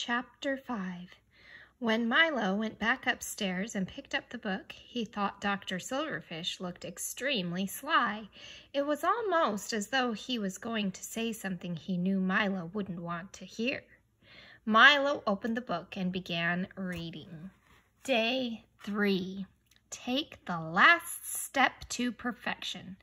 Chapter 5. When Milo went back upstairs and picked up the book, he thought Dr. Silverfish looked extremely sly. It was almost as though he was going to say something he knew Milo wouldn't want to hear. Milo opened the book and began reading. Day 3. Take the last step to perfection.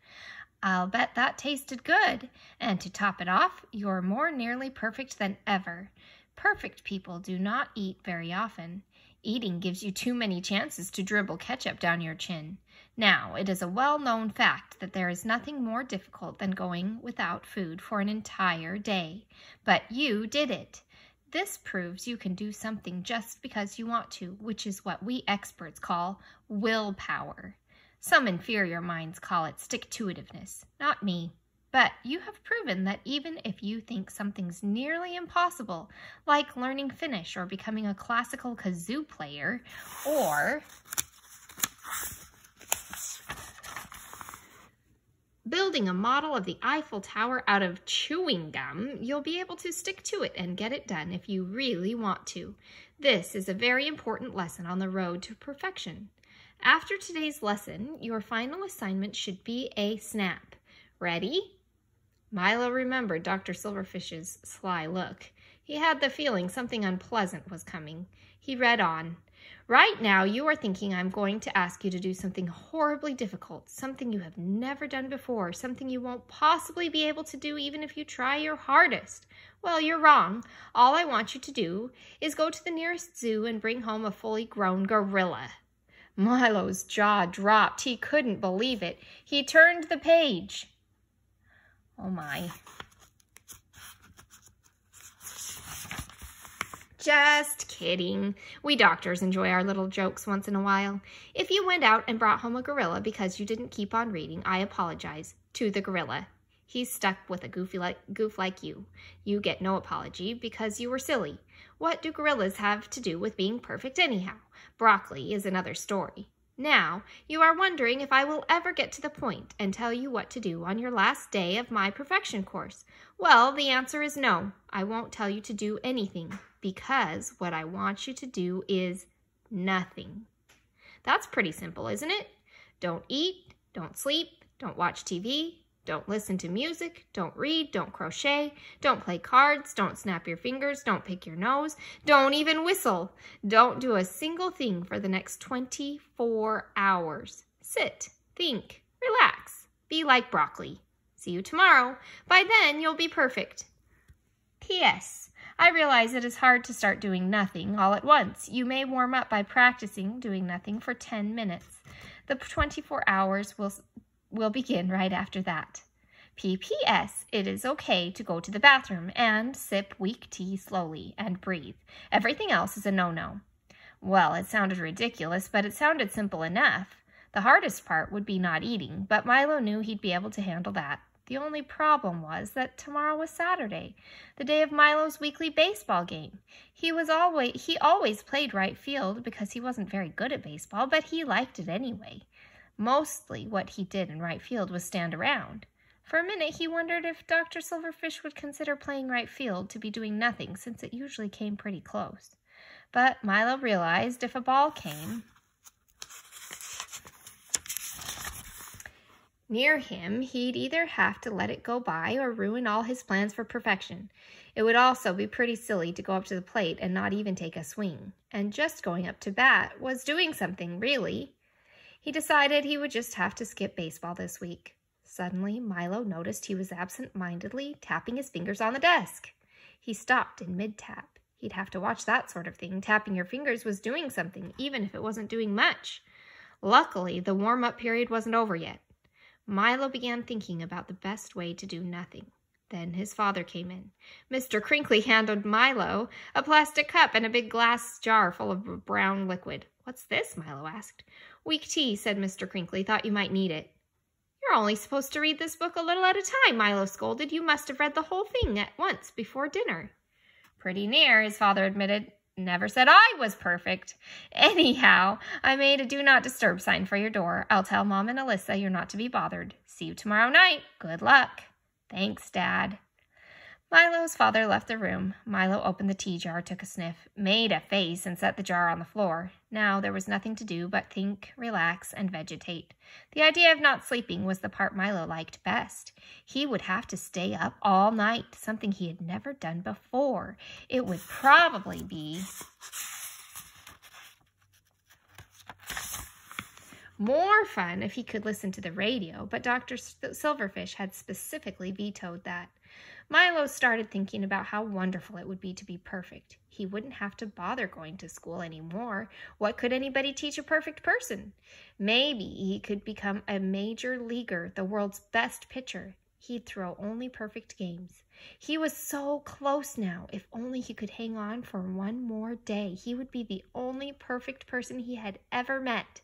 I'll bet that tasted good, and to top it off, you're more nearly perfect than ever. Perfect people do not eat very often. Eating gives you too many chances to dribble ketchup down your chin. Now, it is a well-known fact that there is nothing more difficult than going without food for an entire day. But you did it. This proves you can do something just because you want to, which is what we experts call willpower. Some inferior minds call it stick-to-itiveness, not me. But you have proven that even if you think something's nearly impossible, like learning Finnish or becoming a classical kazoo player, or building a model of the Eiffel Tower out of chewing gum, you'll be able to stick to it and get it done if you really want to. This is a very important lesson on the road to perfection. After today's lesson, your final assignment should be a snap. Ready? Milo remembered Dr. Silverfish's sly look. He had the feeling something unpleasant was coming. He read on. Right now, you are thinking I'm going to ask you to do something horribly difficult, something you have never done before, something you won't possibly be able to do even if you try your hardest. Well, you're wrong. All I want you to do is go to the nearest zoo and bring home a fully grown gorilla. Milo's jaw dropped. He couldn't believe it. He turned the page. Oh my. Just kidding. We doctors enjoy our little jokes once in a while. If you went out and brought home a gorilla because you didn't keep on reading, I apologize to the gorilla. He's stuck with a goof like you. You get no apology because you were silly. What do gorillas have to do with being perfect anyhow? Broccoli is another story. Now, you are wondering if I will ever get to the point and tell you what to do on your last day of my perfection course. Well, the answer is no. I won't tell you to do anything because what I want you to do is nothing. That's pretty simple, isn't it? Don't eat, don't sleep, don't watch TV, don't listen to music, don't read, don't crochet, don't play cards, don't snap your fingers, don't pick your nose, don't even whistle. Don't do a single thing for the next 24 hours. Sit, think, relax, be like broccoli. See you tomorrow. By then, you'll be perfect. P.S. I realize it is hard to start doing nothing all at once. You may warm up by practicing doing nothing for 10 minutes. The 24 hours will begin right after that. P.P.S. It is okay to go to the bathroom and sip weak tea slowly and breathe. Everything else is a no-no. Well, it sounded ridiculous, but it sounded simple enough. The hardest part would be not eating, but Milo knew he'd be able to handle that. The only problem was that tomorrow was Saturday, the day of Milo's weekly baseball game. He always played right field because he wasn't very good at baseball, but he liked it anyway. Mostly what he did in right field was stand around. For a minute, he wondered if Dr. Silverfish would consider playing right field to be doing nothing, since it usually came pretty close. But Milo realized if a ball came near him, he'd either have to let it go by or ruin all his plans for perfection. It would also be pretty silly to go up to the plate and not even take a swing. And just going up to bat was doing something, really. He decided he would just have to skip baseball this week. Suddenly, Milo noticed he was absent-mindedly tapping his fingers on the desk. He stopped in mid-tap. He'd have to watch that sort of thing. Tapping your fingers was doing something, even if it wasn't doing much. Luckily, the warm-up period wasn't over yet. Milo began thinking about the best way to do nothing. Then his father came in. Mr. Crinkly handed Milo a plastic cup and a big glass jar full of brown liquid. What's this? Milo asked. Weak tea, said Mr. Crinkly. Thought you might need it. You're only supposed to read this book a little at a time, Milo scolded. You must have read the whole thing at once before dinner. Pretty near, his father admitted. Never said I was perfect. Anyhow, I made a do not disturb sign for your door. I'll tell Mom and Alyssa you're not to be bothered. See you tomorrow night. Good luck. Thanks, Dad. Milo's father left the room. Milo opened the tea jar, took a sniff, made a face, and set the jar on the floor. Now there was nothing to do but think, relax, and vegetate. The idea of not sleeping was the part Milo liked best. He would have to stay up all night, something he had never done before. It would probably be more fun if he could listen to the radio, but Dr. Silverfish had specifically vetoed that. Milo started thinking about how wonderful it would be to be perfect. He wouldn't have to bother going to school anymore. What could anybody teach a perfect person? Maybe he could become a major leaguer, the world's best pitcher. He'd throw only perfect games. He was so close now. If only he could hang on for one more day, he would be the only perfect person he had ever met.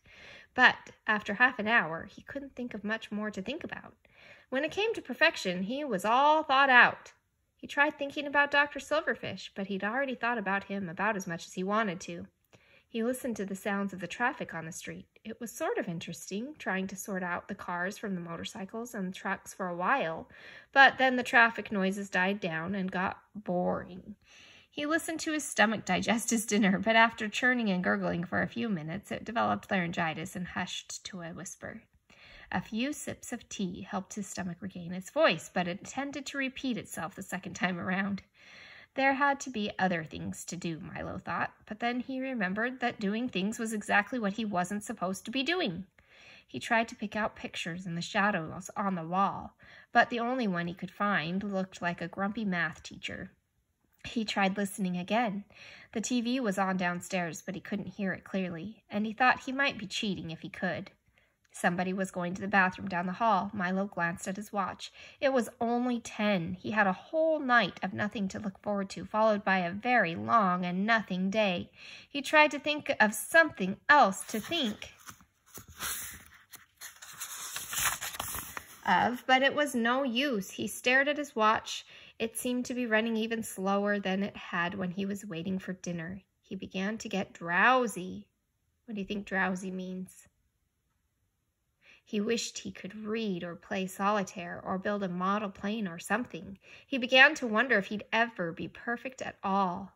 But after half an hour, he couldn't think of much more to think about. When it came to perfection, he was all thought out. He tried thinking about Dr. Silverfish, but he'd already thought about him about as much as he wanted to. He listened to the sounds of the traffic on the street. It was sort of interesting, trying to sort out the cars from the motorcycles and trucks for a while, but then the traffic noises died down and got boring. He listened to his stomach digest his dinner, but after churning and gurgling for a few minutes, it developed laryngitis and hushed to a whisper. A few sips of tea helped his stomach regain its voice, but it tended to repeat itself the second time around. There had to be other things to do, Milo thought, but then he remembered that doing things was exactly what he wasn't supposed to be doing. He tried to pick out pictures in the shadows on the wall, but the only one he could find looked like a grumpy math teacher. He tried listening again. The TV was on downstairs, but he couldn't hear it clearly, and he thought he might be cheating if he could. Somebody was going to the bathroom down the hall. Milo glanced at his watch. It was only 10. He had a whole night of nothing to look forward to, followed by a very long and nothing day. He tried to think of something else to think of, but it was no use. He stared at his watch. It seemed to be running even slower than it had when he was waiting for dinner. He began to get drowsy. What do you think drowsy means? He wished he could read or play solitaire or build a model plane or something. He began to wonder if he'd ever be perfect at all.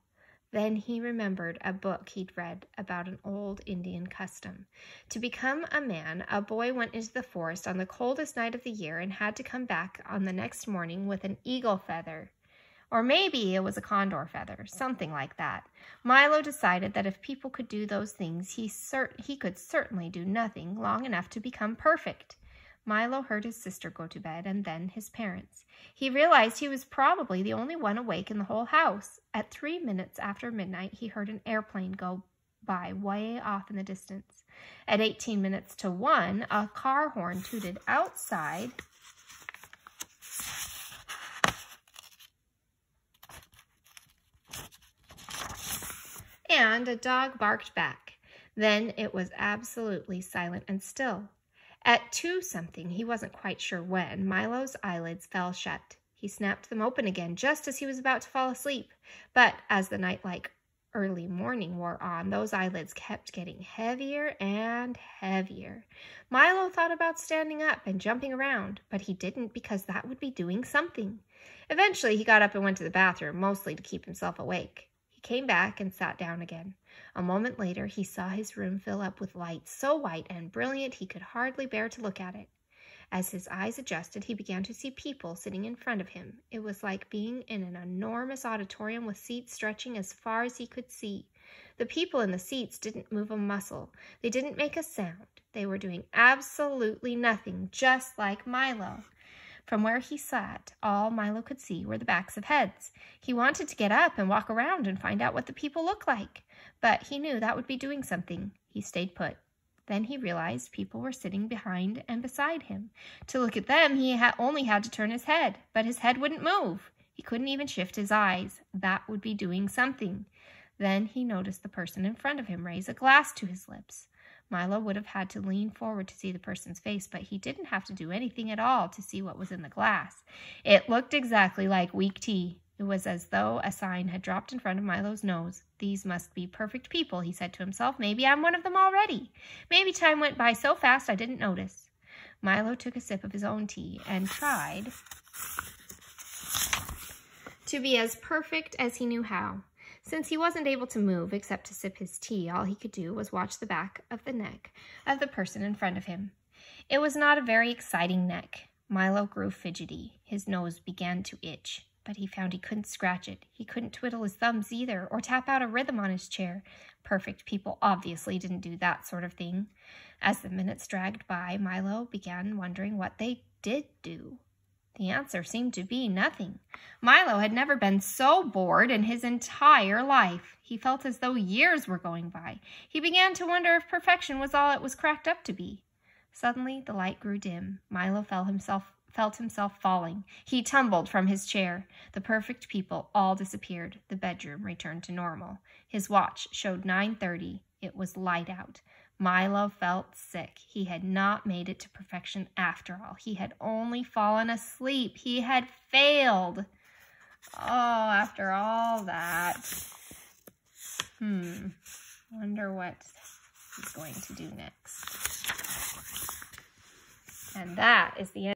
Then he remembered a book he'd read about an old Indian custom. To become a man, a boy went into the forest on the coldest night of the year and had to come back on the next morning with an eagle feather. Or maybe it was a condor feather, something like that. Milo decided that if people could do those things, he could certainly do nothing long enough to become perfect. Milo heard his sister go to bed and then his parents. He realized he was probably the only one awake in the whole house. At 3 minutes after midnight, he heard an airplane go by way off in the distance. At 18 minutes to 1, a car horn tooted outside. And a dog barked back. Then it was absolutely silent and still. At 2-something, he wasn't quite sure when, Milo's eyelids fell shut. He snapped them open again just as he was about to fall asleep. But as the night-like early morning wore on, those eyelids kept getting heavier and heavier. Milo thought about standing up and jumping around, but he didn't because that would be doing something. Eventually, he got up and went to the bathroom, mostly to keep himself awake. He came back and sat down again. A moment later, he saw his room fill up with light so white and brilliant he could hardly bear to look at it. As his eyes adjusted, he began to see people sitting in front of him. It was like being in an enormous auditorium with seats stretching as far as he could see. The people in the seats didn't move a muscle. They didn't make a sound. They were doing absolutely nothing, just like Milo. From where he sat, all Milo could see were the backs of heads. He wanted to get up and walk around and find out what the people looked like, but he knew that would be doing something. He stayed put. Then he realized people were sitting behind and beside him. To look at them, he only had to turn his head, but his head wouldn't move. He couldn't even shift his eyes. That would be doing something. Then he noticed the person in front of him raise a glass to his lips. Milo would have had to lean forward to see the person's face, but he didn't have to do anything at all to see what was in the glass. It looked exactly like weak tea. It was as though a sign had dropped in front of Milo's nose. These must be perfect people, he said to himself. Maybe I'm one of them already. Maybe time went by so fast I didn't notice. Milo took a sip of his own tea and tried to be as perfect as he knew how. Since he wasn't able to move except to sip his tea, all he could do was watch the back of the neck of the person in front of him. It was not a very exciting neck. Milo grew fidgety. His nose began to itch, but he found he couldn't scratch it. He couldn't twiddle his thumbs either, or tap out a rhythm on his chair. Perfect people obviously didn't do that sort of thing. As the minutes dragged by, Milo began wondering what they did do. The answer seemed to be nothing. Milo had never been so bored in his entire life. He felt as though years were going by. He began to wonder if perfection was all it was cracked up to be. Suddenly, the light grew dim. Milo felt himself falling. He tumbled from his chair. The perfect people all disappeared. The bedroom returned to normal. His watch showed 9:30. It was light out. Milo felt sick. He had not made it to perfection after all. He had only fallen asleep. He had failed. Oh, after all that. Wonder what he's going to do next. And that is the end.